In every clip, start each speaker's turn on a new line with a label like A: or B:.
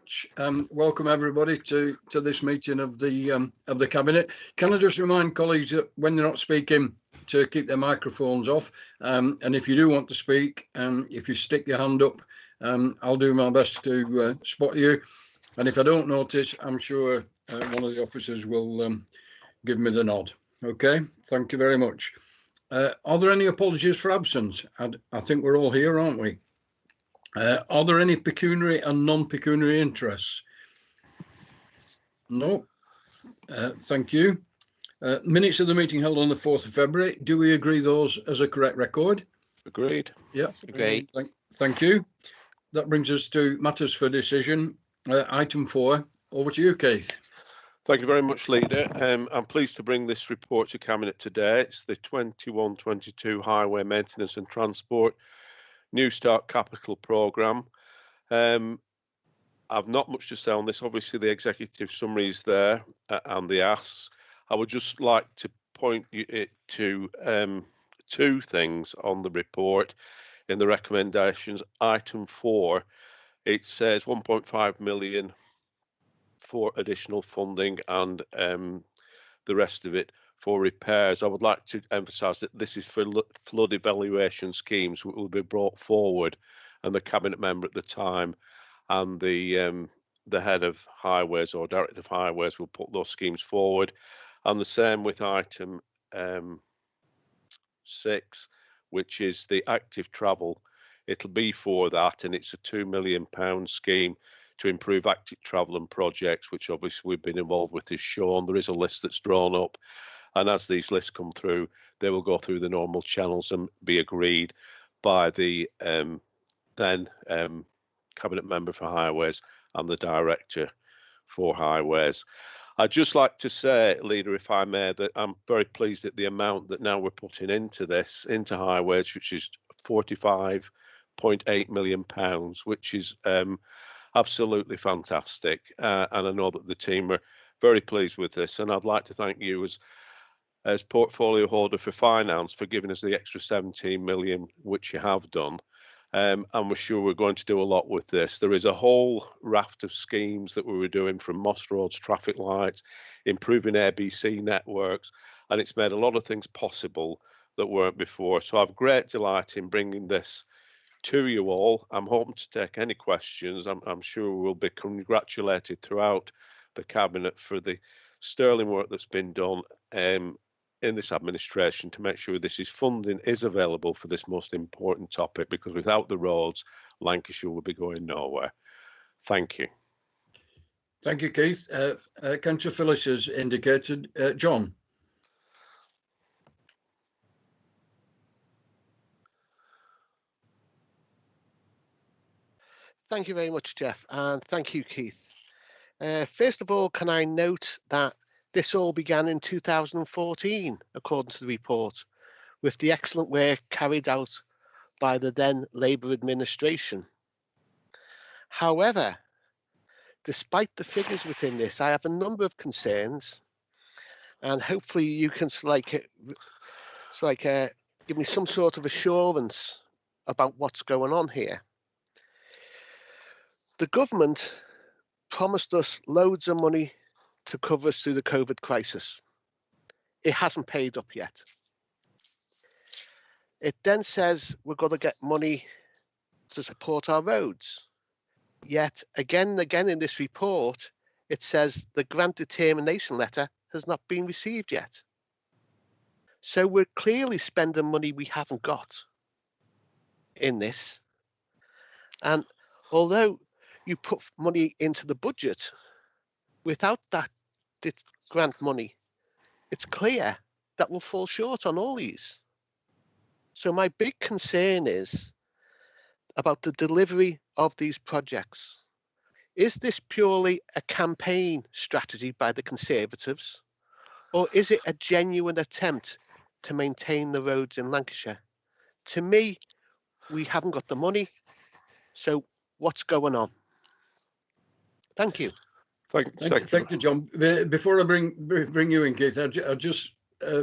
A: much. Welcome everybody to this meeting of the cabinet. Can I just remind colleagues that when they're not speaking, to keep their microphones off, and if you do want to speak, if you stick your hand up, I'll do my best to spot you. And if I don't notice, I'm sure one of the officers will give me the nod. Okay, thank you very much. Are there any apologies for absence? I think we're all here, aren't we? Are there any pecuniary and non-pecuniary interests? No. Thank you. Minutes of the meeting held on the 4th of February. Do we agree those as a correct record?
B: Agreed.
A: Yeah.
B: Agreed.
A: Thank you. That brings us to matters for decision. Item 4. Over to you, Keith.
B: Thank you very much, Leader. I'm pleased to bring this report to Cabinet today. It's the 21-22 Highway Maintenance and Transport New Start Capital Programme. I've not much to say on this. Obviously, the executive summary is there and the asks. I would just like to point it to two things on the report in the recommendations. Item 4, it says 1.5 million for additional funding and the rest of it for repairs. I would like to emphasise that this is for flood evaluation schemes which will be brought forward, and the cabinet member at the time and the head of highways or director of highways will put those schemes forward. And the same with item 6, which is the active travel. It'll be for that, and it's a £2 million scheme to improve active travel and projects, which obviously we've been involved with, is shown. There is a list that's drawn up, and as these lists come through, they will go through the normal channels and be agreed by the then cabinet member for highways and the director for highways. I'd just like to say, Leader, if I may, that I'm very pleased at the amount that now we're putting into this, into highways, which is £45.8 million, which is absolutely fantastic. And I know that the team are very pleased with this. And I'd like to thank you as portfolio holder for finance for giving us the extra 17 million, which you have done. And we're sure we're going to do a lot with this. There is a whole raft of schemes that we were doing, from Moss Roads traffic lights, improving ABC networks, and it's made a lot of things possible that weren't before. So I have great delight in bringing this to you all. I'm hoping to take any questions. I'm sure we'll be congratulated throughout the cabinet for the sterling work that's been done in this administration to make sure this funding is available for this most important topic, because without the roads, Lancashire will be going nowhere. Thank you.
A: Thank you, Keith. Councillor Phillips has indicated. John.
C: Thank you very much, Jeff, and thank you, Keith. First of all, can I note that this all began in 2014, according to the report, with the excellent work carried out by the then Labour administration. However, despite the figures within this, I have a number of concerns, and hopefully you can give me some sort of assurance about what's going on here. The government promised us loads of money to cover us through the COVID crisis. It hasn't paid up yet. It then says we're going to get money to support our roads. Yet again and again in this report, it says the grant determination letter has not been received yet. So we're clearly spending money we haven't got in this. And although you put money into the budget, without that grant money, it's clear that we'll fall short on all these. So my big concern is about the delivery of these projects. Is this purely a campaign strategy by the Conservatives, or is it a genuine attempt to maintain the roads in Lancashire? To me, we haven't got the money, so what's going on? Thank you.
A: Thank you, John. Before I bring you in, Keith, I just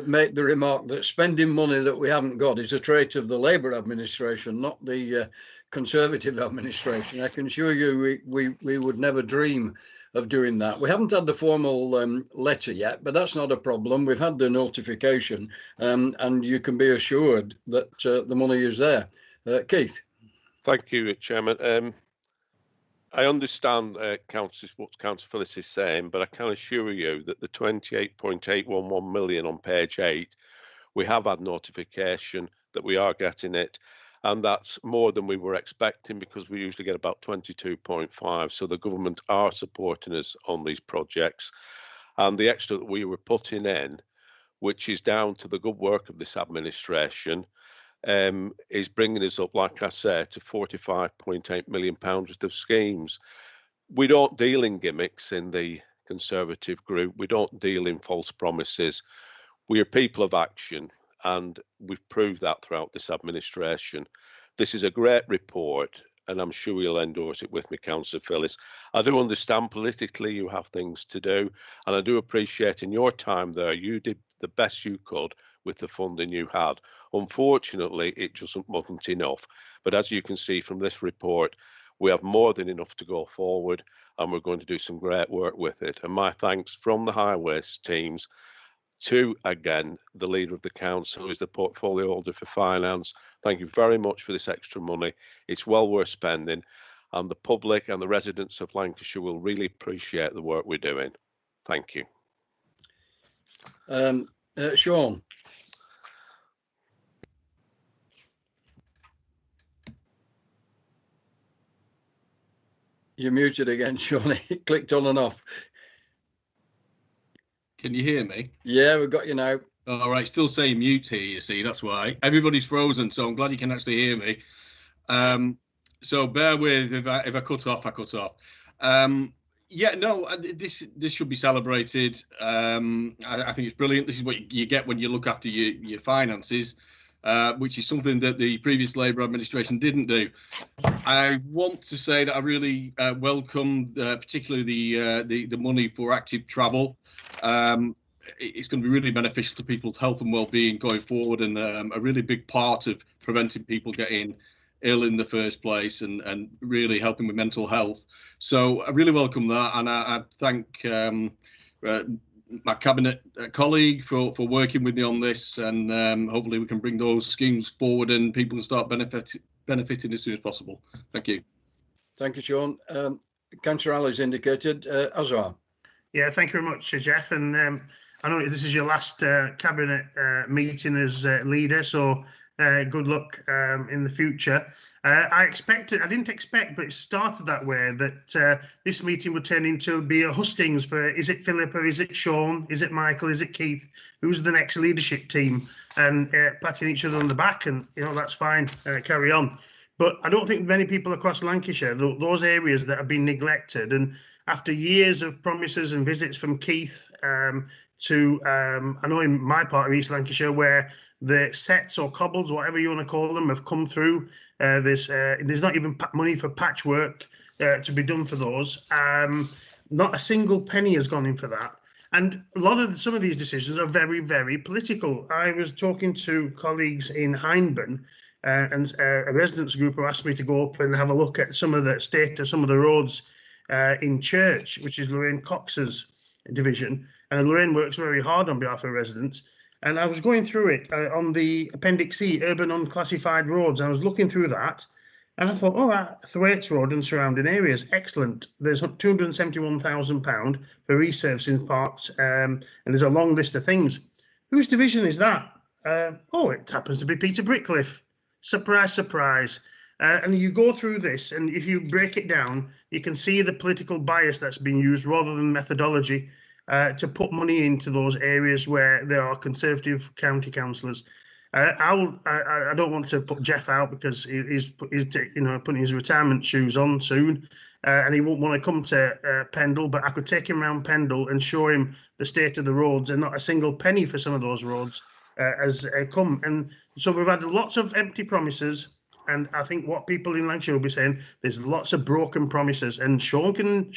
A: make the remark that spending money that we haven't got is a trait of the Labour administration, not the Conservative administration. I can assure you we would never dream of doing that. We haven't had the formal letter yet, but that's not a problem. We've had the notification, and you can be assured that the money is there. Keith.
B: Thank you, Chairman. I understand what Councillor Phillips is saying, but I can assure you that the 28.811 million on page 8, we have had notification that we are getting it, and that's more than we were expecting because we usually get about 22.5. So the government are supporting us on these projects, and the extra that we were putting in, which is down to the good work of this administration, is bringing us up, like I said, to £45.8 million worth of schemes. We don't deal in gimmicks in the Conservative group. We don't deal in false promises. We are people of action, and we've proved that throughout this administration. This is a great report, and I'm sure you'll endorse it with me, Councillor Phillips. I do understand politically you have things to do, and I do appreciate in your time there, you did the best you could with the funding you had. Unfortunately, it just wasn't enough. But as you can see from this report, we have more than enough to go forward, and we're going to do some great work with it. And my thanks from the highways teams to, again, the leader of the council, who is the portfolio holder for finance. Thank you very much for this extra money. It's well worth spending, and the public and the residents of Lancashire will really appreciate the work we're doing. Thank you.
A: Sean. You're muted again, Sean. It clicked on and off.
D: Can you hear me?
A: Yeah, we've got you now.
D: All right, still saying mute here, you see, that's why. Everybody's frozen, so I'm glad you can actually hear me. So bear with, if I cut off, I cut off. Yeah, no, this should be celebrated. I think it's brilliant. This is what you get when you look after your finances, which is something that the previous Labour administration didn't do. I want to say that I really welcome particularly the money for active travel. It's going to be really beneficial to people's health and well-being going forward, and a really big part of preventing people getting ill in the first place, and really helping with mental health. So I really welcome that, and I thank my cabinet colleague for working with me on this, and hopefully we can bring those schemes forward and people can start benefiting as soon as possible. Thank you.
A: Thank you, Sean. Councillor Ali's indicated. Azar.
E: Yeah, thank you very much, Jeff. And I know this is your last cabinet meeting as leader, so good luck in the future. I didn't expect, but it started that way, that this meeting would turn into be a hustings for, is it Philippa, is it Sean, is it Michael, is it Keith, who's the next leadership team, and patting each other on the back, and that's fine, carry on. But I don't think many people across Lancashire, those areas that have been neglected, and after years of promises and visits from Keith to, I know in my part of East Lancashire, where the sets or cobbles, whatever you want to call them, have come through. There's not even money for patchwork to be done for those. Not a single penny has gone in for that. And some of these decisions are very, very political. I was talking to colleagues in Hindburn, and a residents group who asked me to go up and have a look at some of the state of some of the roads in Church, which is Lorraine Cox's division. And Lorraine works very hard on behalf of residents. And I was going through it on the Appendix C, Urban Unclassified Roads. I was looking through that, and I thought, Thwaites Road and surrounding areas, excellent. There's £271,000 for resurfacing parts, and there's a long list of things. Whose division is that? It happens to be Peter Brickcliffe. Surprise, surprise. And you go through this, and if you break it down, you can see the political bias that's been used rather than methodology to put money into those areas where there are Conservative county councillors. I don't want to put Jeff out because he's putting his retirement shoes on soon, and he won't want to come to Pendle. But I could take him around Pendle and show him the state of the roads, and not a single penny for some of those roads has come. And so we've had lots of empty promises. And I think what people in Lancashire will be saying, there's lots of broken promises. And Sean can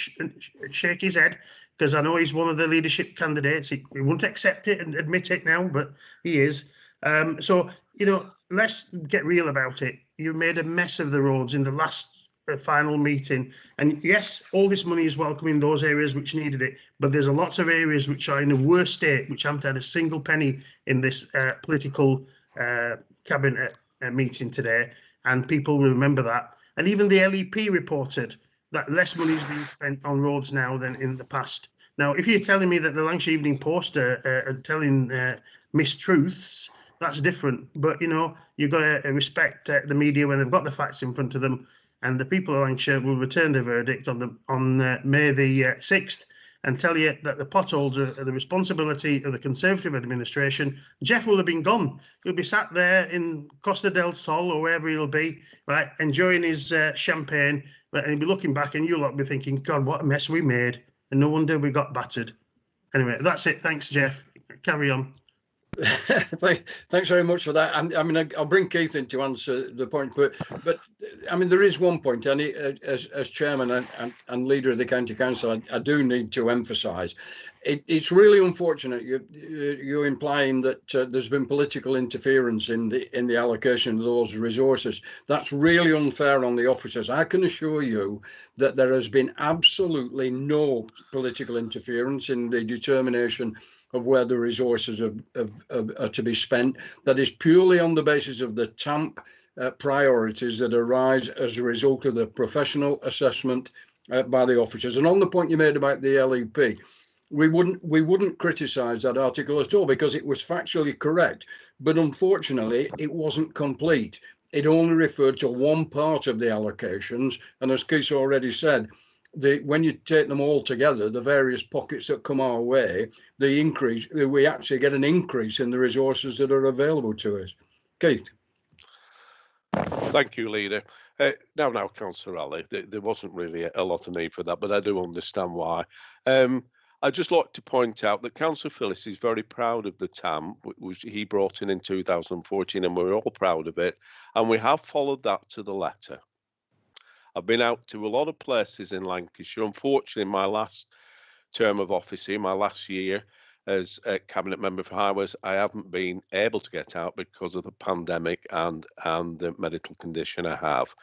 E: shake his head because I know he's one of the leadership candidates. He won't accept it and admit it now, but he is. So, let's get real about it. You made a mess of the roads in the last final meeting. And yes, all this money is welcome in those areas which needed it, but there's a lots of areas which are in a worse state, which haven't had a single penny in this political cabinet meeting today. And people will remember that. And even the LEP reported that less money is being spent on roads now than in the past. Now, if you're telling me that the Lancashire Evening Post are telling mistruths, that's different. But, you've got to respect the media when they've got the facts in front of them. And the people of Lancashire will return their verdict on May the 6th and tell you that the potholes are the responsibility of the Conservative administration. Jeff will have been gone. He'll be sat there in Costa del Sol or wherever he'll be, right, enjoying his champagne, and he'll be looking back and you'll be thinking, God, what a mess we made. And no wonder we got battered. Anyway, that's it. Thanks, Jeff. Carry on.
A: Thanks very much for that. I mean, I'll bring Keith in to answer the point, but I mean, there is one point, and as chairman and leader of the county council, I do need to emphasise. It's really unfortunate you're implying that there's been political interference in the allocation of those resources. That's really unfair on the officers. I can assure you that there has been absolutely no political interference in the determination of where the resources are to be spent. That is purely on the basis of the TAMP priorities that arise as a result of the professional assessment by the officers. And on the point you made about the LEP, we wouldn't criticise that article at all because it was factually correct, but unfortunately it wasn't complete. It only referred to one part of the allocations, and as Keith already said, when you take them all together, the various pockets that come our way, we actually get an increase in the resources that are available to us. Keith.
B: Thank you, Leader. Now, Councillor Ali, there wasn't really a lot of need for that, but I do understand why. I'd just like to point out that Councillor Phillips is very proud of the TAMP, which he brought in 2014, and we're all proud of it. And we have followed that to the letter. I've been out to a lot of places in Lancashire. Unfortunately, in my last term of office here, my last year as a cabinet member for highways, I haven't been able to get out because of the pandemic and the medical condition I have.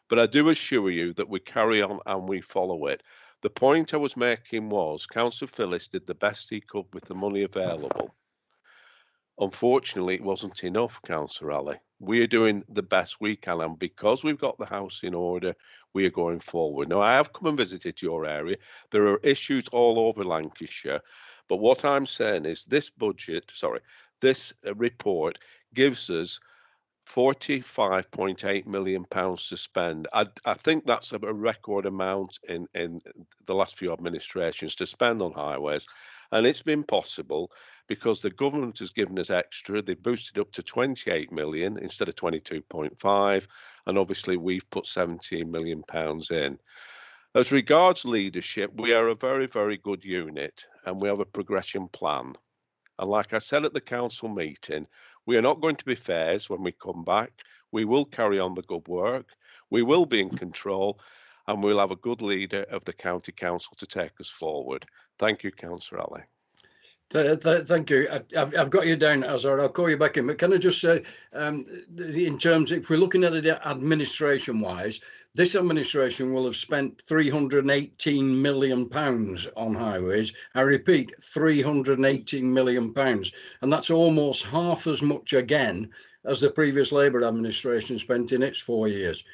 B: But I do assure you that we carry on and we follow it. The point I was making was Councillor Phillips did the best he could with the money available. Unfortunately, it wasn't enough, Councillor Ali. We are doing the best we can, and because we've got the house in order, we are going forward. Now, I have come and visited your area. There are issues all over Lancashire, but what I'm saying is this report gives us £45.8 million to spend. I think that's a record amount in the last few administrations to spend on highways. And it's been possible because the government has given us extra. They boosted up to 28 million instead of 22.5. And obviously we've put 17 million pounds in. As regards leadership, we are a very, very good unit and we have a progression plan. And like I said at the council meeting, we are not going to be fairs when we come back. We will carry on the good work. We will be in control and we'll have a good leader of the county council to take us forward. Thank you, Councillor Ali.
A: Thank you. I've got you down, Azar. I'll call you back in. But can I just say, in terms, if we're looking at it administration-wise, this administration will have spent £318 million on highways. I repeat, £318 million. And that's almost half as much again as the previous Labour administration spent in its 4 years.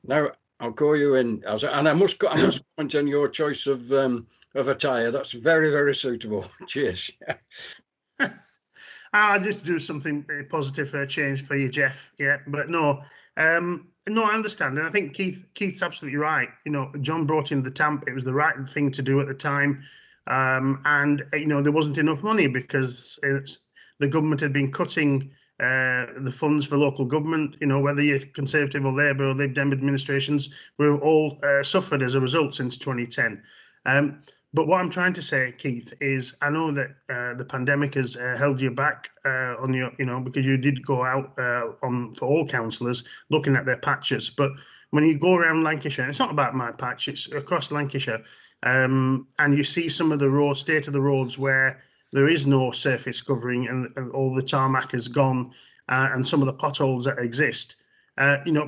A: Now, I'll call you in, and I must comment on your choice of attire. That's very, very suitable. Cheers.
E: I'll just do something positive for a change for you, Jeff. Yeah, but no, I understand, and I think Keith's absolutely right. John brought in the TAMP. It was the right thing to do at the time, and there wasn't enough money because the government had been cutting the funds for local government, whether you're Conservative or Labour or Lib Dem administrations, we've all suffered as a result since 2010. But what I'm trying to say, Keith, is I know that the pandemic has held you back on your, because you did go out for all councillors looking at their patches. But when you go around Lancashire, it's not about my patch, it's across Lancashire, and you see some of the state of the roads where there is no surface covering and all the tarmac has gone, and some of the potholes that exist.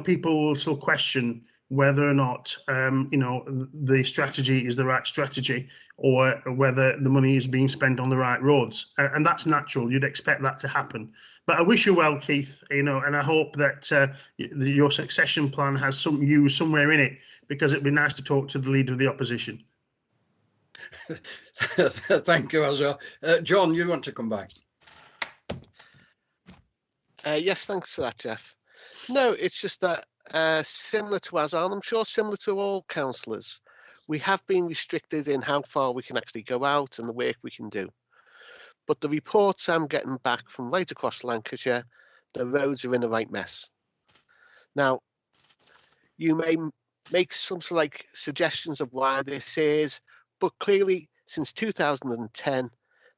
E: People will still question whether or not the strategy is the right strategy, or whether the money is being spent on the right roads, and that's natural. You'd expect that to happen. But I wish you well, Keith. And I hope that your succession plan has you somewhere in it, because it'd be nice to talk to the leader of the opposition.
A: Thank you, Azar. John, you want to come back?
C: Yes, thanks for that, Jeff. No, it's just that similar to Azar, and I'm sure similar to all councillors, we have been restricted in how far we can actually go out and the work we can do. But the reports I'm getting back from right across Lancashire, the roads are in the right mess. Now, you may make some sort of like suggestions of why this is, but clearly since 2010,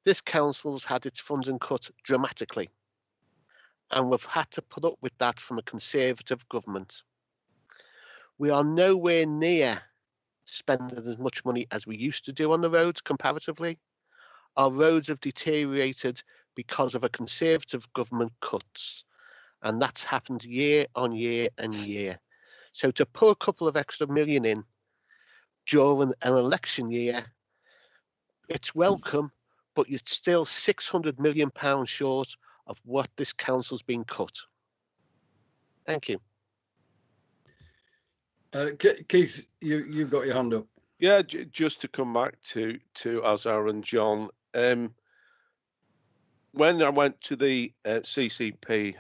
C: this council's had its funding cut dramatically. And we've had to put up with that from a Conservative government. We are nowhere near spending as much money as we used to do on the roads comparatively. Our roads have deteriorated because of a Conservative government cuts. And that's happened year on year and year. So to put a couple of extra million in during an election year, it's welcome, but it's still £600 million short of what this council's been cut. Thank you.
A: Keith, you've got your hand up.
B: Yeah, just to come back to Azar and John, when I went to the CCP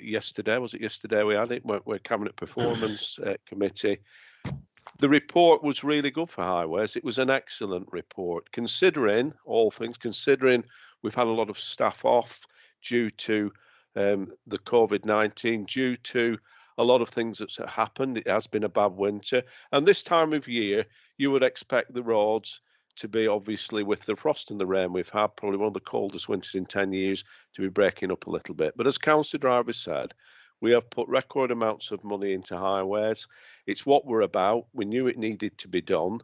B: yesterday, was it yesterday we had it, we're Cabinet Performance Committee, the report was really good for highways. It was an excellent report, considering all things, considering we've had a lot of staff off due to the COVID-19, due to a lot of things that's happened. It has been a bad winter. And this time of year, you would expect the roads to be, obviously, with the frost and the rain we've had, probably one of the coldest winters in 10 years, to be breaking up a little bit. But as Councillor Driver said, we have put record amounts of money into highways. It's what we're about. We knew it needed to be done.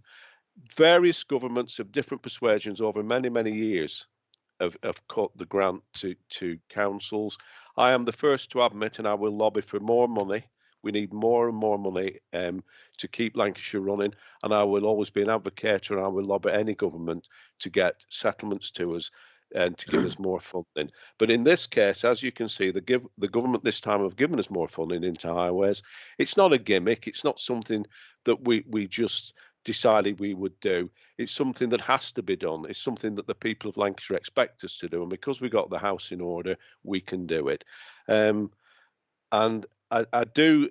B: Various governments of different persuasions over many, many years have cut the grant to councils. I am the first to admit, and I will lobby for more money. We need more and more money to keep Lancashire running, and I will always be an advocate, and I will lobby any government to get settlements to us and to give us more funding. But in this case, as you can see, the government this time have given us more funding into highways. It's not a gimmick. It's not something that we just decided we would do. It's something that has to be done. It's something that the people of Lancashire expect us to do, and because we got the house in order, we can do it. And I do,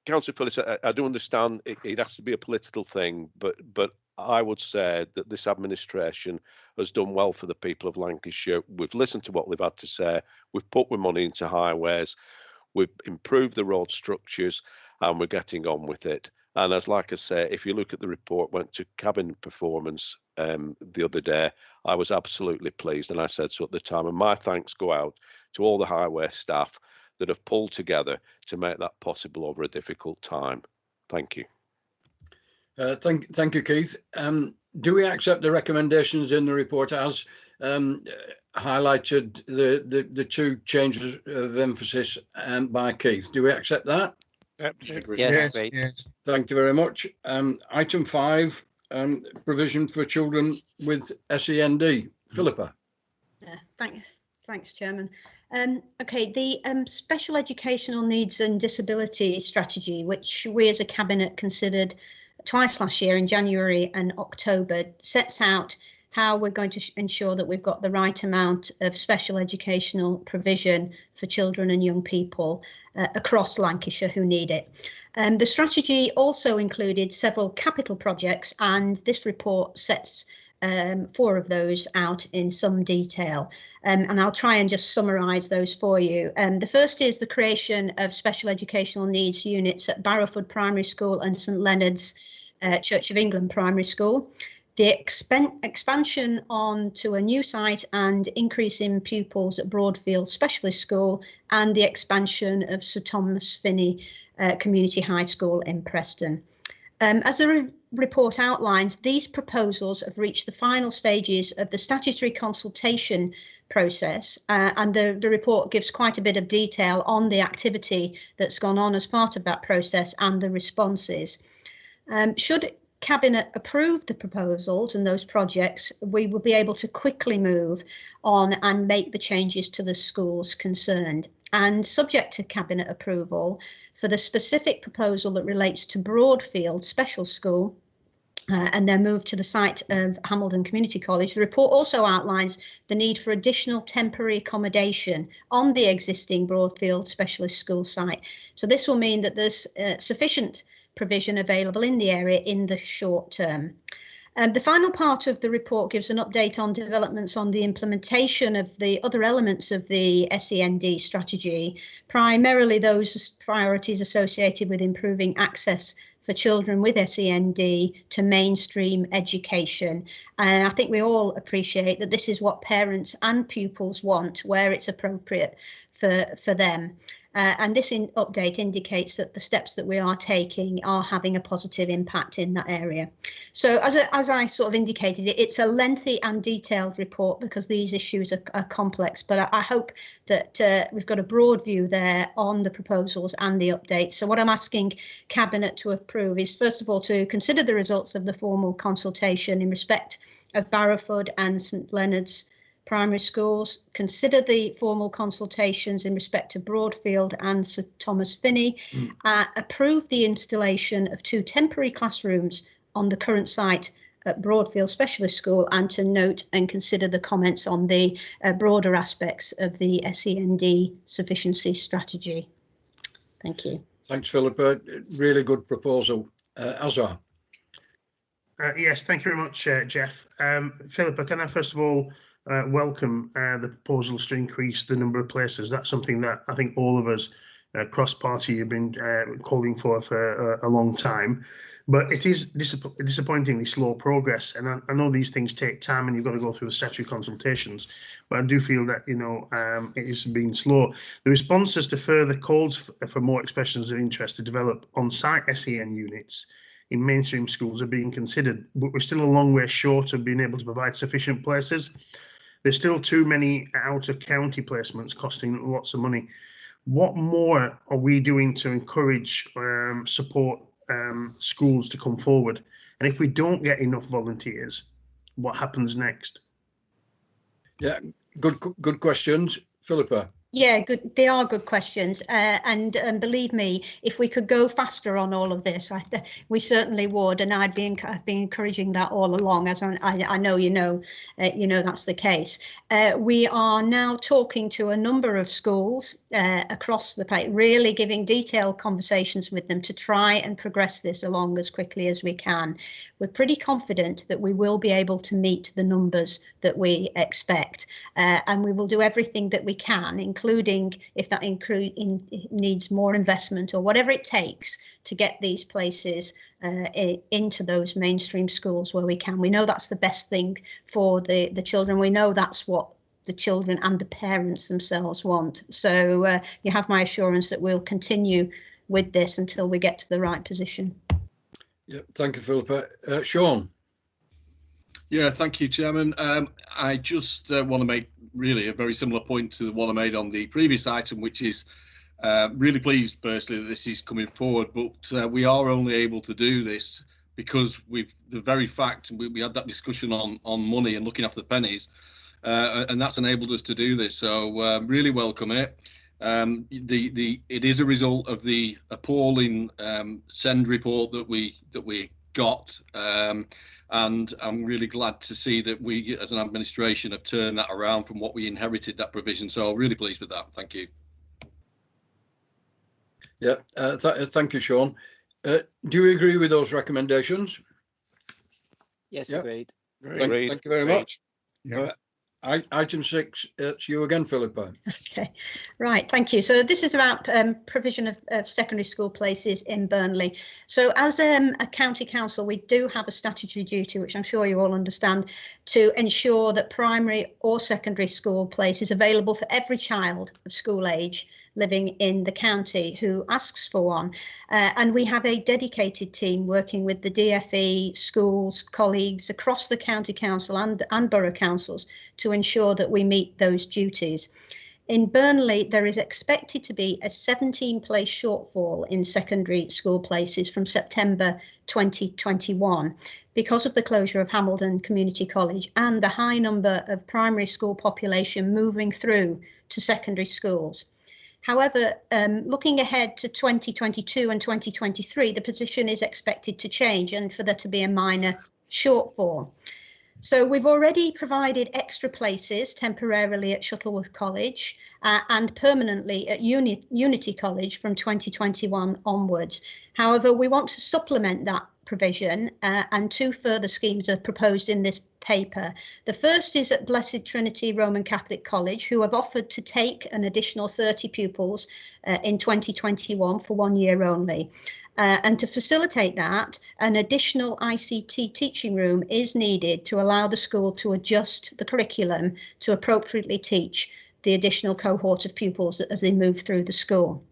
B: Councillor Phillips, I do understand it has to be a political thing, but I would say that this administration has done well for the people of Lancashire. We've listened to what they've had to say. We've put more money into highways. We've improved the road structures, and we're getting on with it. And as like I say, if you look at the report, went to Cabinet Performance the other day, I was absolutely pleased, and I said so at the time. And my thanks go out to all the highway staff that have pulled together to make that possible over a difficult time. Thank you.
A: Thank you, Keith. Do we accept the recommendations in the report as highlighted the two changes of emphasis by Keith? Do we accept that?
F: Yes,
E: Yes.
A: Thank you very much. Item 5, provision for children with SEND. Philippa.
G: Thanks, Chairman. Okay, the Special Educational Needs and Disability Strategy, which we as a Cabinet considered twice last year in January and October, sets out how we're going to ensure that we've got the right amount of special educational provision for children and young people across Lancashire who need it. The strategy also included several capital projects, and this report sets 4 of those out in some detail, and I'll try and just summarise those for you. The first is the creation of special educational needs units at Barrowford Primary School and St Leonard's Church of England Primary School. The expansion onto a new site and increase in pupils at Broadfield Specialist School, and the expansion of Sir Thomas Finney Community High School in Preston. As a report outlines, these proposals have reached the final stages of the statutory consultation process, and the report gives quite a bit of detail on the activity that's gone on as part of that process and the responses. Should Cabinet approve the proposals and those projects, we will be able to quickly move on and make the changes to the schools concerned. And subject to Cabinet approval for the specific proposal that relates to Broadfield Special School and their move to the site of Hambledon Community College, the report also outlines the need for additional temporary accommodation on the existing Broadfield Specialist School site. So this will mean that there's sufficient provision available in the area in the short term. The final part of the report gives an update on developments on the implementation of the other elements of the SEND strategy, primarily those priorities associated with improving access for children with SEND to mainstream education. And I think we all appreciate that this is what parents and pupils want, where it's appropriate for them. And this update indicates that the steps that we are taking are having a positive impact in that area. So as I sort of indicated, it's a lengthy and detailed report because these issues are complex, but I hope that we've got a broad view there on the proposals and the updates. So what I'm asking Cabinet to approve is, first of all, to consider the results of the formal consultation in respect of Barrowford and St Leonard's primary schools, consider the formal consultations in respect to Broadfield and Sir Thomas Finney, approve the installation of 2 temporary classrooms on the current site at Broadfield Specialist School, and to note and consider the comments on the broader aspects of the SEND sufficiency strategy. Thank you.
A: Thanks, Philippa. Really good proposal. Azar.
E: Yes, thank you very much, Jeff. Philippa, can I first of all welcome the proposals to increase the number of places? That's something that I think all of us cross-party have been calling for a long time. But it is disappointingly slow progress, and I know these things take time, and you've got to go through the statutory consultations. But I do feel that it has been slow. The responses to further calls for more expressions of interest to develop on-site SEN units in mainstream schools are being considered, but we're still a long way short of being able to provide sufficient places. There's still too many out-of-county placements costing lots of money. What more are we doing to encourage support schools to come forward? And if we don't get enough volunteers, what happens next?
A: Yeah, good questions. Philippa.
G: Yeah, good. They are good questions, and believe me, if we could go faster on all of this, we certainly would. And I've been encouraging that all along, as I know you know that's the case. We are now talking to a number of schools across the place, really giving detailed conversations with them to try and progress this along as quickly as we can. We're pretty confident that we will be able to meet the numbers that we expect, and we will do everything that we can, including if that needs more investment or whatever it takes to get these places into those mainstream schools where we can. We know that's the best thing for the children. We know that's what the children and the parents themselves want. So you have my assurance that we'll continue with this until we get to the right position.
A: Yeah, thank you, Philippa. Sean.
D: Yeah, thank you, Chairman. I just want to make really a very similar point to the one I made on the previous item, which is really pleased personally that this is coming forward, but we are only able to do this because we had that discussion on money and looking after the pennies, and that's enabled us to do this. So really welcome it. It is a result of the appalling SEND report that we got, and I'm really glad to see that we as an administration have turned that around from what we inherited, that provision. So really pleased with that. Thank you.
A: Yeah, thank you, Sean. Do you agree with those recommendations?
F: Yes,
A: yeah.
F: Agreed.
A: Thank you very much.
E: Yeah.
A: Item 6, it's you again, Philippa.
G: Okay, right, thank you. So this is about provision of secondary school places in Burnley. So as a county council, we do have a statutory duty, which I'm sure you all understand, to ensure that primary or secondary school place is available for every child of school age living in the county who asks for one. And we have a dedicated team working with the DFE, schools, colleagues across the county council and borough councils to ensure that we meet those duties. In Burnley, there is expected to be a 17-place shortfall in secondary school places from September 2021 because of the closure of Hambledon Community College and the high number of primary school population moving through to secondary schools. However, looking ahead to 2022 and 2023, the position is expected to change and for there to be a minor shortfall. So we've already provided extra places temporarily at Shuttleworth College and permanently at Unity College from 2021 onwards. However, we want to supplement that provision and two further schemes are proposed in this paper. The first is at Blessed Trinity Roman Catholic College, who have offered to take an additional 30 pupils in 2021 for 1 year only. And to facilitate that, an additional ICT teaching room is needed to allow the school to adjust the curriculum to appropriately teach the additional cohort of pupils as they move through the school.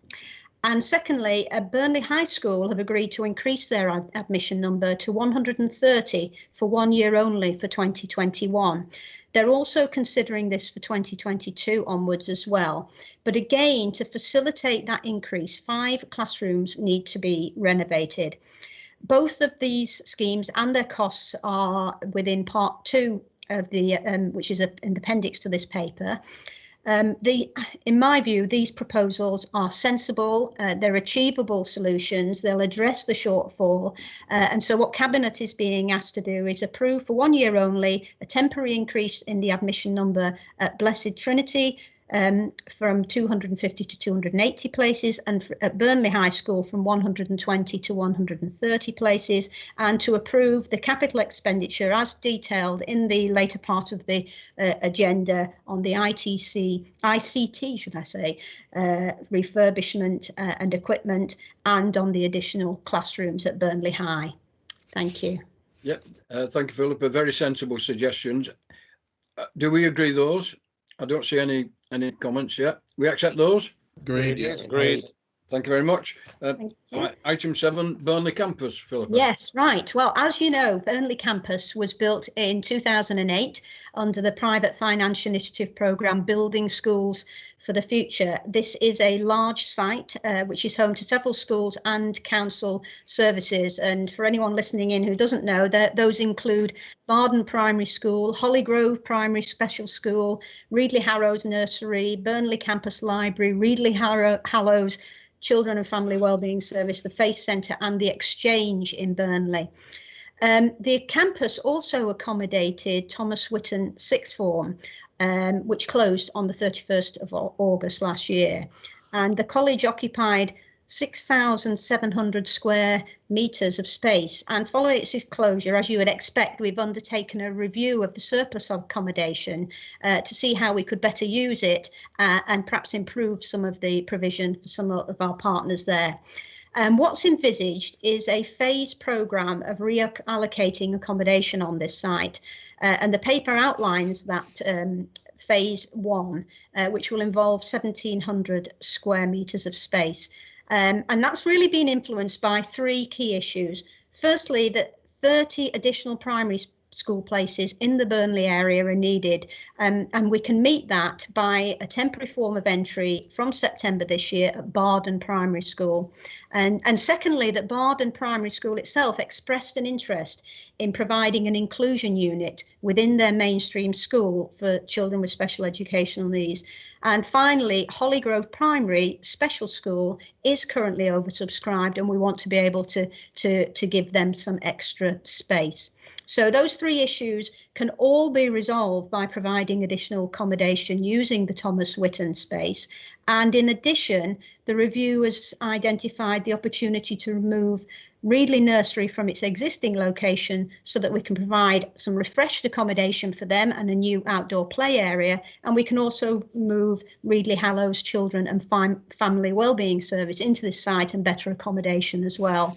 G: And secondly, Burnley High School have agreed to increase their admission number to 130 for 1 year only for 2021. They're also considering this for 2022 onwards as well. But again, to facilitate that increase, 5 classrooms need to be renovated. Both of these schemes and their costs are within part 2 of the, which is an appendix to this paper. In my view, these proposals are sensible, they're achievable solutions, they'll address the shortfall. And so what Cabinet is being asked to do is approve for 1 year only a temporary increase in the admission number at Blessed Trinity from 250 to 280 places, and at Burnley High School from 120 to 130 places, and to approve the capital expenditure as detailed in the later part of the agenda on the ICT, should I say, refurbishment and equipment, and on the additional classrooms at Burnley High. Thank you.
A: Yeah, thank you, Philippa. Very sensible suggestions. Do we agree those? I don't see any comments yet. We accept those?
D: Agreed.
B: Yes, agreed.
A: Thank you very much.
G: Thank you.
A: Item 7, Burnley Campus, Philippa.
G: Yes, right. Well, as you know, Burnley Campus was built in 2008 under the Private Finance Initiative programme Building Schools for the Future. This is a large site which is home to several schools and council services. And for anyone listening in who doesn't know, those include Barden Primary School, Hollygrove Primary Special School, Reedley Harrows Nursery, Burnley Campus Library, Reedley Hallows Children and Family Wellbeing Service, the Face Centre and the Exchange in Burnley. The campus also accommodated Thomas Whitton Sixth Form, which closed on the 31st of August last year. And the college occupied 6,700 square metres of space. And following its closure, as you would expect, we've undertaken a review of the surplus of accommodation to see how we could better use it and perhaps improve some of the provision for some of our partners there. What's envisaged is a phased programme of reallocating accommodation on this site. And the paper outlines that phase 1, which will involve 1,700 square metres of space. And that's really been influenced by 3 key issues. Firstly, that 30 additional primary school places in the Burnley area are needed, and we can meet that by a temporary form of entry from September this year at Barden Primary School. And secondly, that Barden Primary School itself expressed an interest in providing an inclusion unit within their mainstream school for children with special educational needs. And finally, Hollygrove Primary Special School is currently oversubscribed, and we want to be able to give them some extra space. So those 3 issues can all be resolved by providing additional accommodation using the Thomas Whitton space. And in addition, the review has identified the opportunity to remove Reedley Nursery from its existing location so that we can provide some refreshed accommodation for them and a new outdoor play area. And we can also move Reedley Hallows Children and Family Wellbeing Service into this site and better accommodation as well.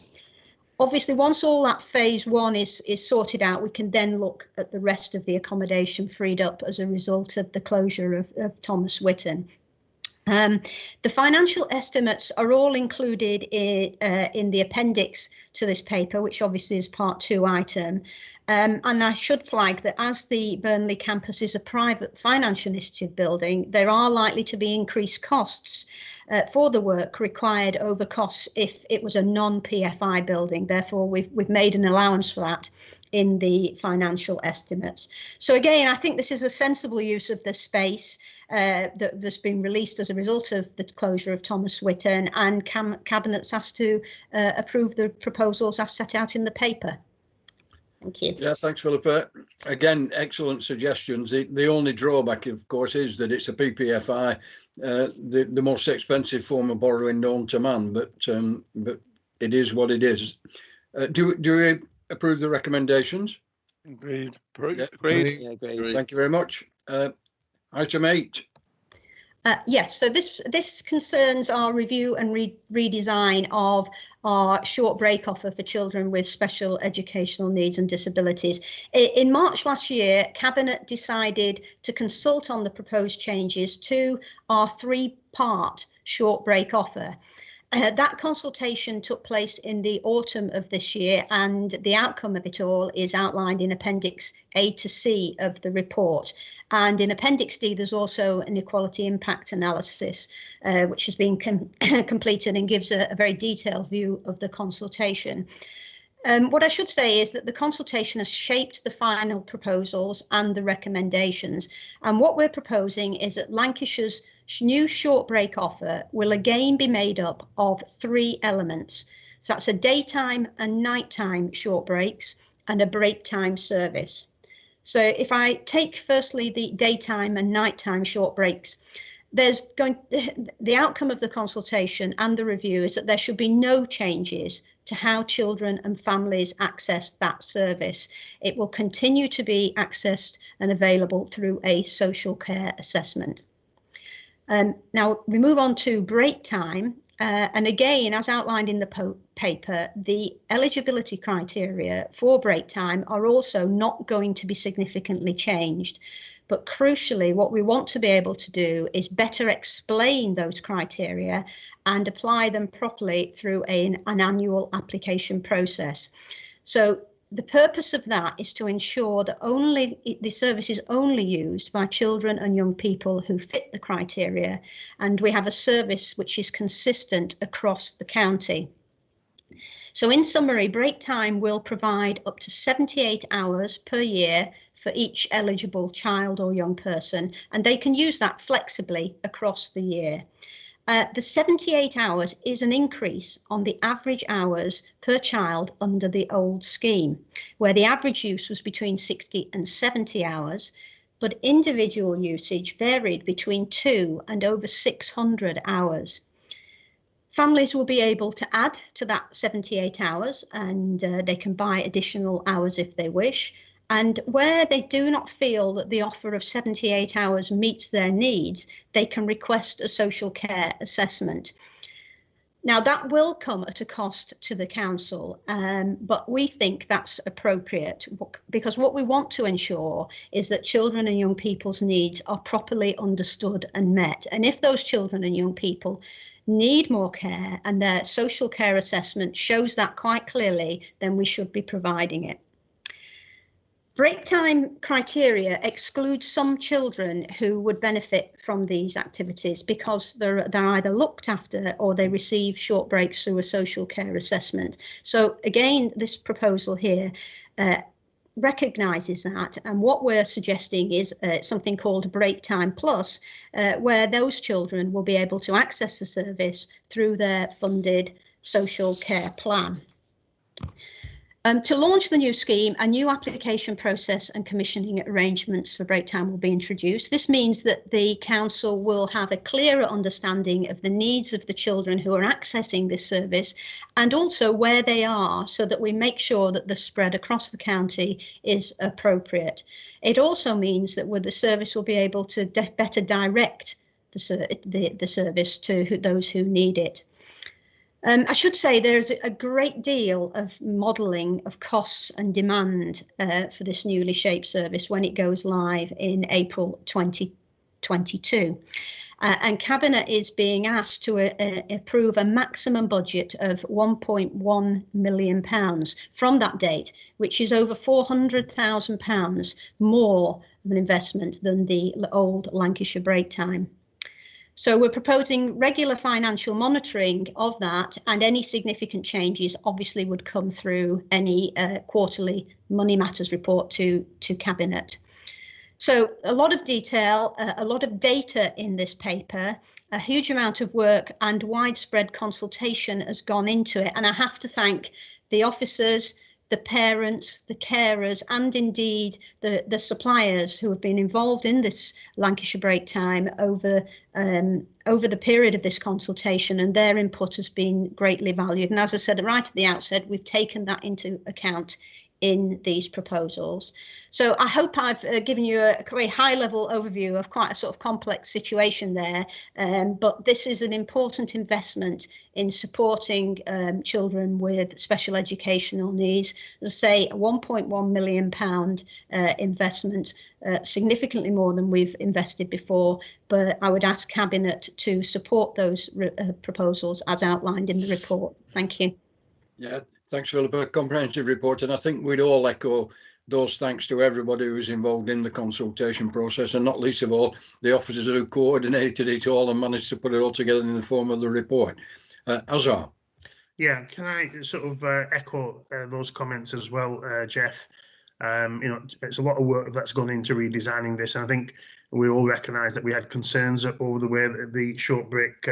G: Obviously, once all that phase one is sorted out, we can then look at the rest of the accommodation freed up as a result of the closure of Thomas Whitton. The financial estimates are all included in the appendix to this paper, which obviously is part 2 item. And I should flag that as the Burnley campus is a private finance initiative building, there are likely to be increased costs for the work required over costs if it was a non-PFI building. Therefore, we've made an allowance for that in the financial estimates. So again, I think this is a sensible use of the space that's been released as a result of the closure of Thomas Whitton, and Cabinet's asked to approve the proposals as set out in the paper. Thank you.
A: Yeah, thanks, Philippa. Again, excellent suggestions. The only drawback, of course, is that it's a PPFI, the most expensive form of borrowing known to man, but it is what it is. Do we approve the recommendations?
B: Agreed.
A: Yeah.
B: Agreed.
F: Yeah, great.
A: Thank you very much. Item 8.
G: Yes, so this concerns our review and redesign of our short break offer for children with special educational needs and disabilities. In March last year, Cabinet decided to consult on the proposed changes to our 3-part short break offer. That consultation took place in the autumn of this year, and the outcome of it all is outlined in Appendix A to C of the report. And in Appendix D, there's also an equality impact analysis, which has been completed and gives a very detailed view of the consultation. What I should say is that the consultation has shaped the final proposals and the recommendations. And what we're proposing is that Lancashire's new short break offer will again be made up of 3 elements. So that's a daytime and nighttime short breaks and a break time service. So if I take firstly the daytime and nighttime short breaks, the outcome of the consultation and the review is that there should be no changes to how children and families access that service. It will continue to be accessed and available through a social care assessment. Now we move on to break time, and again, as outlined in the paper, the eligibility criteria for break time are also not going to be significantly changed. But crucially, what we want to be able to do is better explain those criteria and apply them properly through an annual application process. So the purpose of that is to ensure that the service is only used by children and young people who fit the criteria, and we have a service which is consistent across the county. So in summary, break time will provide up to 78 hours per year for each eligible child or young person, and they can use that flexibly across the year. The 78 hours is an increase on the average hours per child under the old scheme, where the average use was between 60 and 70 hours, but individual usage varied between 2 and over 600 hours. Families will be able to add to that 78 hours, and they can buy additional hours if they wish. And where they do not feel that the offer of 78 hours meets their needs, they can request a social care assessment. Now, that will come at a cost to the council, but we think that's appropriate because what we want to ensure is that children and young people's needs are properly understood and met. And if those children and young people need more care and their social care assessment shows that quite clearly, then we should be providing it. Break time criteria excludes some children who would benefit from these activities because they're either looked after or they receive short breaks through a social care assessment. So again, this proposal here recognises that, and what we're suggesting is something called Break Time Plus, where those children will be able to access the service through their funded social care plan. To launch the new scheme, a new application process and commissioning arrangements for break time will be introduced. This means that the council will have a clearer understanding of the needs of the children who are accessing this service and also where they are, so that we make sure that the spread across the county is appropriate. It also means that the service will be able to better direct the service to those who need it. I should say there's a great deal of modelling of costs and demand for this newly shaped service when it goes live in April 2022. And Cabinet is being asked to approve a maximum budget of £1.1 million from that date, which is over £400,000 more of an investment than the old Lancashire break time. So we're proposing regular financial monitoring of that, and any significant changes obviously would come through any quarterly Money Matters report to Cabinet. So a lot of detail, a lot of data in this paper, a huge amount of work and widespread consultation has gone into it. And I have to thank the officers, the parents, the carers, and indeed the suppliers who have been involved in this Lancashire break time over the period of this consultation, and their input has been greatly valued. And as I said right at the outset, we've taken that into account in these proposals. So I hope I've given you a very high level overview of quite a sort of complex situation there, but this is an important investment in supporting children with special educational needs. As I say, a £1.1 million investment, significantly more than we've invested before, but I would ask Cabinet to support those proposals as outlined in the report. Thank you.
A: Yeah, thanks, Philippa. Comprehensive report, and I think we'd all echo those thanks to everybody who was involved in the consultation process, and not least of all the officers who coordinated it all and managed to put it all together in the form of the report. Azar.
E: Yeah, can I sort of echo those comments as well, Jeff? You know, it's a lot of work that's gone into redesigning this, and I think we all recognise that we had concerns over the way that the short break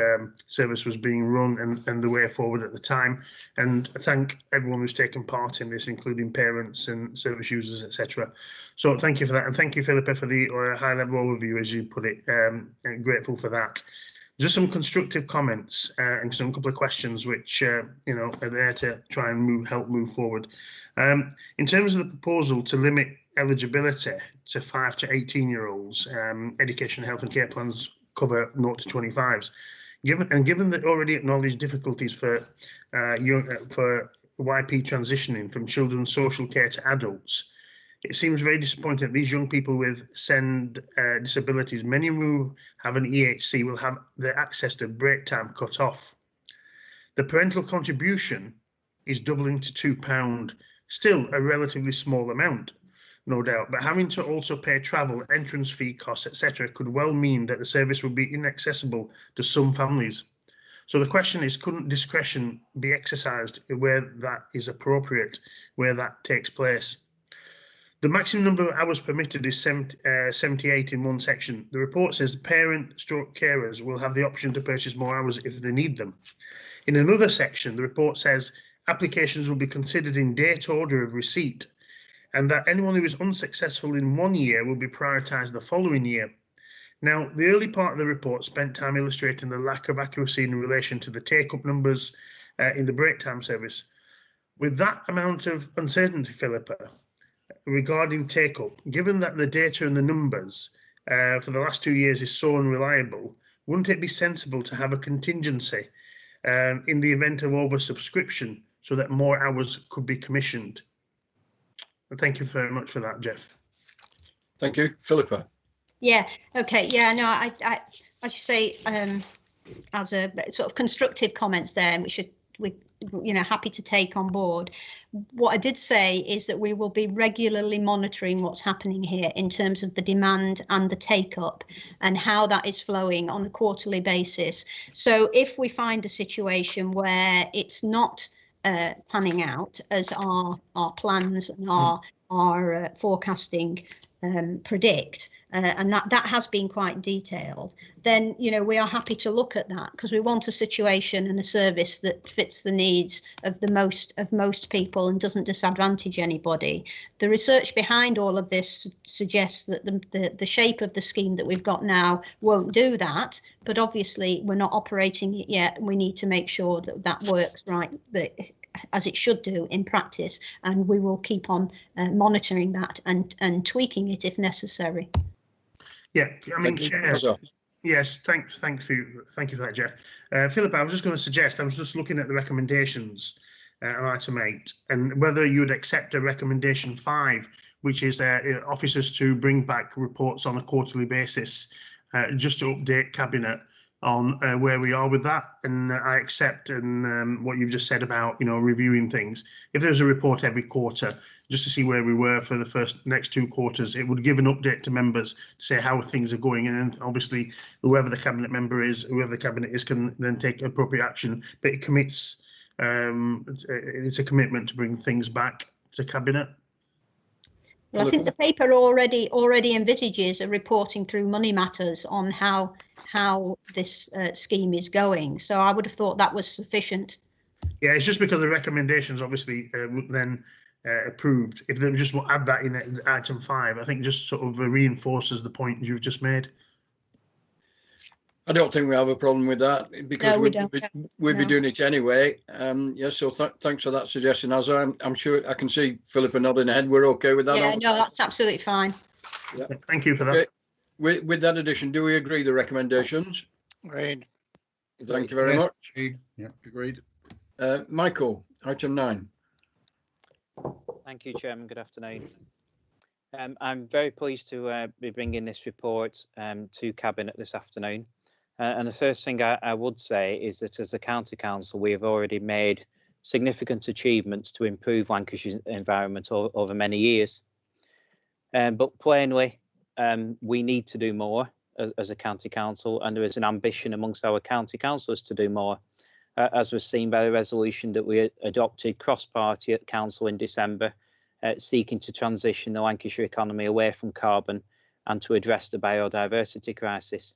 E: service was being run and the way forward at the time. And I thank everyone who's taken part in this, including parents and service users, etc. So thank you for that, and thank you, Philippa, for the high-level overview, as you put it. And grateful for that. Just some constructive comments and some couple of questions which you know, are there to try and help move forward. In terms of the proposal to limit eligibility to 5 to 18-year-olds, education, health and care plans cover 0 to 25s. Given the already acknowledged difficulties for YP transitioning from children's social care to adults, it seems very disappointing that these young people with SEND disabilities, many who have an EHC, will have their access to break time cut off. The parental contribution is doubling to £2, still a relatively small amount, no doubt, but having to also pay travel, entrance fee costs, etc., could well mean that the service would be inaccessible to some families. So the question is, couldn't discretion be exercised where that is appropriate, where that takes place? The maximum number of hours permitted is 78 in one section. The report says parent/stroke carers will have the option to purchase more hours if they need them. In another section, the report says applications will be considered in date order of receipt, and that anyone who is unsuccessful in 1 year will be prioritised the following year. Now, the early part of the report spent time illustrating the lack of accuracy in relation to the take-up numbers in the break time service. With that amount of uncertainty, Philippa, regarding take-up, given that the data and the numbers for the last 2 years is so unreliable, wouldn't it be sensible to have a contingency in the event of oversubscription so that more hours could be commissioned? And thank you very much for that, Jeff.
A: Thank you, Philippa.
G: Yeah, okay, yeah, no, I should say as a sort of constructive comments there, and we you know, happy to take on board. What I did say is that we will be regularly monitoring what's happening here in terms of the demand and the take up and how that is flowing on a quarterly basis. So if we find a situation where it's not panning out as our plans and our forecasting predict, and that has been quite detailed, then, you know, we are happy to look at that, because we want a situation and a service that fits the needs of most people and doesn't disadvantage anybody. The research behind all of this suggests that the shape of the scheme that we've got now won't do that, but obviously we're not operating it yet, and we need to make sure that that works right, as it should do in practice, and we will keep on monitoring that and tweaking it if necessary.
E: Yeah, I mean, Chair, Yes, thank you for that, Jeff. Philip, I was just going to suggest, I was just looking at the recommendations on item 8, and whether you would accept a recommendation 5, which is officers to bring back reports on a quarterly basis, just to update Cabinet on where we are with that. And I accept what you've just said about, reviewing things. If there's a report every quarter, just to see where we were for the next 2 quarters, it would give an update to members to say how things are going, and then obviously whoever the cabinet cabinet is can then take appropriate action. But it commits, it's a commitment to bring things back to cabinet.
G: Well, I think the paper already envisages a reporting through money matters on how this scheme is going. So I would have thought that was sufficient.
E: Yeah, it's just because the recommendations obviously then approved. If they just add that in item 5, I think just sort of reinforces the point you've just made.
A: I don't think we have a problem with that, because
G: no,
A: we'd be doing it anyway. Yes, so thanks for that suggestion. As I'm sure I can see Philippa nodding her head. We're okay with that.
G: Yeah, no, that's absolutely fine.
E: Yeah. Thank you for that.
A: Okay. With that addition, do we agree the recommendations?
H: Agreed.
A: Thank you very much.
D: Yeah, agreed.
A: Michael, item 9.
F: Thank you, Chairman. Good afternoon. I'm very pleased to be bringing this report to Cabinet this afternoon. And the first thing I would say is that as a County Council, we have already made significant achievements to improve Lancashire's environment over many years. But plainly, we need to do more as a County Council, and there is an ambition amongst our County Councillors to do more, as was seen by the resolution that we adopted cross-party at Council in December, seeking to transition the Lancashire economy away from carbon and to address the biodiversity crisis.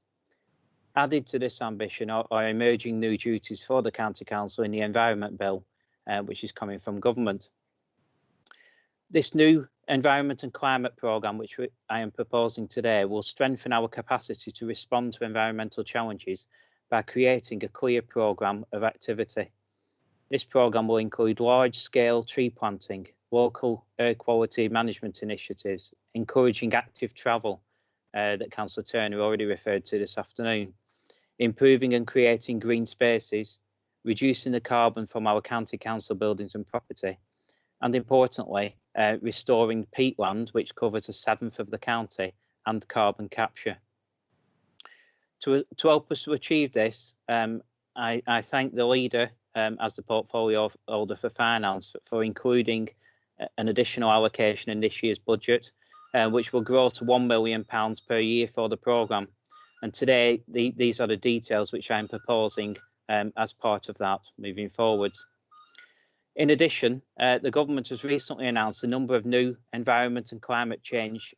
F: Added to this ambition are emerging new duties for the County Council in the Environment Bill, which is coming from government. This new Environment and Climate Programme, which I am proposing today, will strengthen our capacity to respond to environmental challenges by creating a clear programme of activity. This programme will include large-scale tree planting, local air quality management initiatives, encouraging active travel that Councillor Turner already referred to this afternoon, improving and creating green spaces, reducing the carbon from our County Council buildings and property, and importantly, restoring peatland, which covers 1/7 of the county, and carbon capture. To help us to achieve this, I thank the leader as the portfolio holder for finance for including an additional allocation in this year's budget, which will grow to £1 million per year for the programme. And today, these are the details which I'm proposing as part of that moving forwards. In addition, the government has recently announced a number of new environment and climate change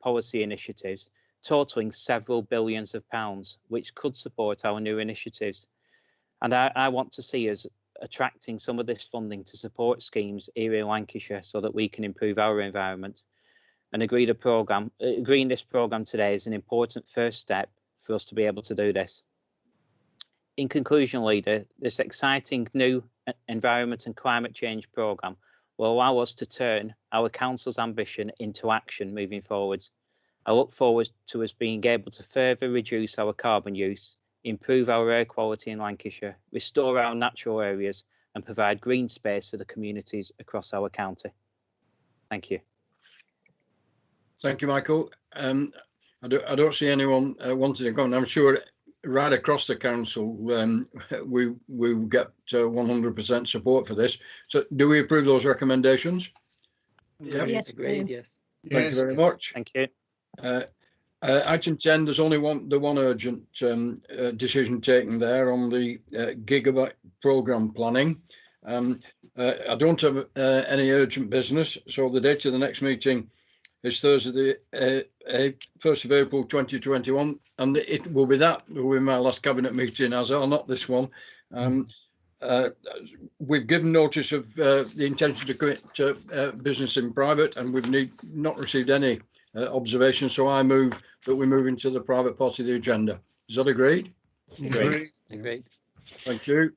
F: policy initiatives, totaling several billions of pounds, which could support our new initiatives. And I want to see us attracting some of this funding to support schemes here in Lancashire so that we can improve our environment. And agreeing this programme today is an important first step for us to be able to do this. In conclusion, Leader, this exciting new environment and climate change programme will allow us to turn our council's ambition into action moving forwards. I look forward to us being able to further reduce our carbon use, improve our air quality in Lancashire, restore our natural areas and provide green space for the communities across our county. Thank you.
A: Thank you, Michael. I don't see anyone wanting to comment. I'm sure right across the council we will get 100% support for this. So do we approve those recommendations?
F: Yeah.
G: Yes,
F: agreed. Yes.
A: Thank you very much.
F: Thank you.
A: Item 10, there's only the one urgent decision taken there on the gigabyte programme planning. I don't have any urgent business, so the date of the next meeting is Thursday, 1st of April 2021, and it will be my last cabinet meeting, as are not this one. We've given notice of the intention to commit to business in private, and we've not received any observations, so I move that we move into the private part of the agenda. Is that agreed?
F: Agreed. Agreed.
A: Thank you.